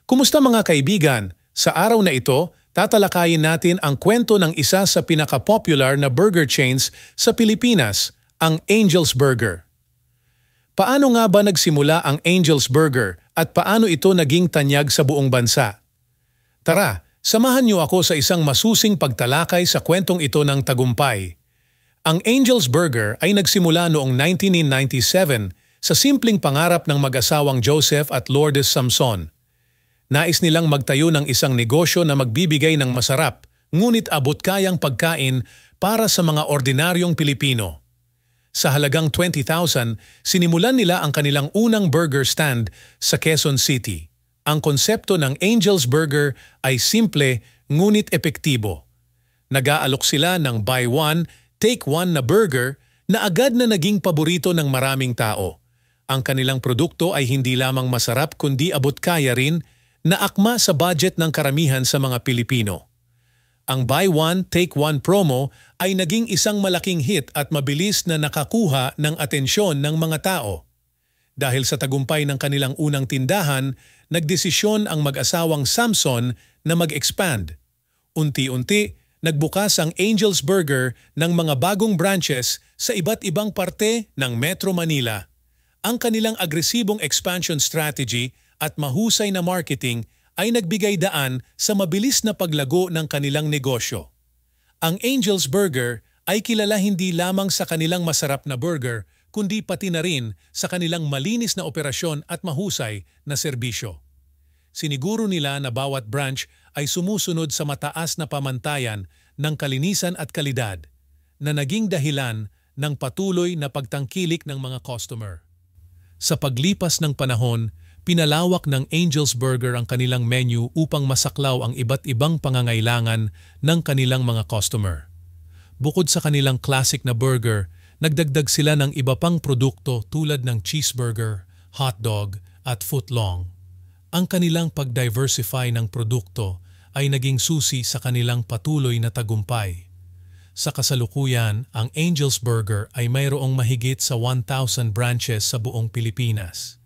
Kumusta mga kaibigan? Sa araw na ito, tatalakayin natin ang kwento ng isa sa pinaka-popular na burger chains sa Pilipinas, ang Angel's Burger. Paano nga ba nagsimula ang Angel's Burger at paano ito naging tanyag sa buong bansa? Tara, samahan niyo ako sa isang masusing pagtalakay sa kwentong ito ng tagumpay. Ang Angel's Burger ay nagsimula noong 1997 sa simpleng pangarap ng mag-asawang Joseph at Lourdes Samson. Nais nilang magtayo ng isang negosyo na magbibigay ng masarap, ngunit abot-kayang pagkain para sa mga ordinaryong Pilipino. Sa halagang 20,000, sinimulan nila ang kanilang unang burger stand sa Quezon City. Ang konsepto ng Angel's Burger ay simple ngunit epektibo. Nag-aalok sila ng buy one, take one na burger na agad na naging paborito ng maraming tao. Ang kanilang produkto ay hindi lamang masarap kundi abot-kaya rin na akma sa budget ng karamihan sa mga Pilipino. Ang buy one, take one promo ay naging isang malaking hit at mabilis na nakakuha ng atensyon ng mga tao. Dahil sa tagumpay ng kanilang unang tindahan, nagdesisyon ang mag-asawang Samson na mag-expand. Unti-unti, nagbukas ang Angel's Burger ng mga bagong branches sa iba't ibang parte ng Metro Manila. Ang kanilang agresibong expansion strategy at mahusay na marketing ay nagbigay daan sa mabilis na paglago ng kanilang negosyo. Ang Angel's Burger ay kilala hindi lamang sa kanilang masarap na burger, kundi pati na rin sa kanilang malinis na operasyon at mahusay na serbisyo. Siniguro nila na bawat branch ay sumusunod sa mataas na pamantayan ng kalinisan at kalidad na naging dahilan ng patuloy na pagtangkilik ng mga customer. Sa paglipas ng panahon, pinalawak ng Angel's Burger ang kanilang menu upang masaklaw ang iba't ibang pangangailangan ng kanilang mga customer. Bukod sa kanilang classic na burger, nagdagdag sila ng iba pang produkto tulad ng cheeseburger, hotdog at footlong. Ang kanilang pag-diversify ng produkto ay naging susi sa kanilang patuloy na tagumpay. Sa kasalukuyan, ang Angel's Burger ay mayroong mahigit sa 1,000 branches sa buong Pilipinas.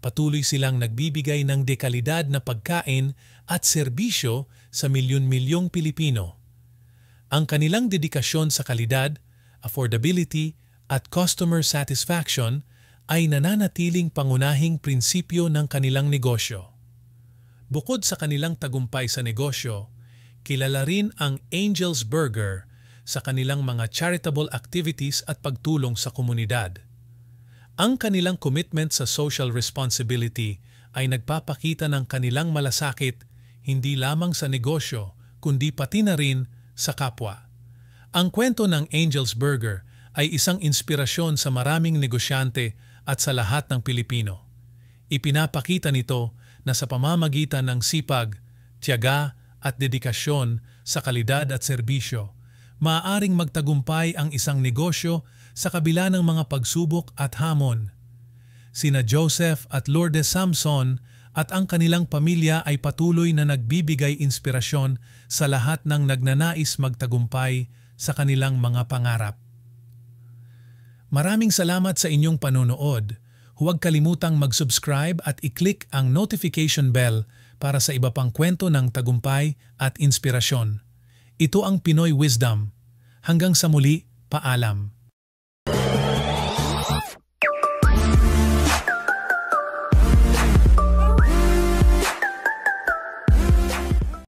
Patuloy silang nagbibigay ng dekalidad na pagkain at serbisyo sa milyon-milyong Pilipino. Ang kanilang dedikasyon sa kalidad, affordability at customer satisfaction ay nananatiling pangunahing prinsipyo ng kanilang negosyo. Bukod sa kanilang tagumpay sa negosyo, kilala rin ang Angel's Burger sa kanilang mga charitable activities at pagtulong sa komunidad. Ang kanilang commitment sa social responsibility ay nagpapakita ng kanilang malasakit hindi lamang sa negosyo kundi pati na rin sa kapwa. Ang kwento ng Angel's Burger ay isang inspirasyon sa maraming negosyante at sa lahat ng Pilipino. Ipinapakita nito na sa pamamagitan ng sipag, tiyaga at dedikasyon sa kalidad at serbisyo, maaaring magtagumpay ang isang negosyo sa kabila ng mga pagsubok at hamon. Sina Joseph at Lourdes Samson at ang kanilang pamilya ay patuloy na nagbibigay inspirasyon sa lahat ng nagnanais magtagumpay sa kanilang mga pangarap. Maraming salamat sa inyong panonood. Huwag kalimutang mag-subscribe at i-click ang notification bell para sa iba pang kwento ng tagumpay at inspirasyon. Ito ang Pinoy Wisdom. Hanggang sa muli, paalam.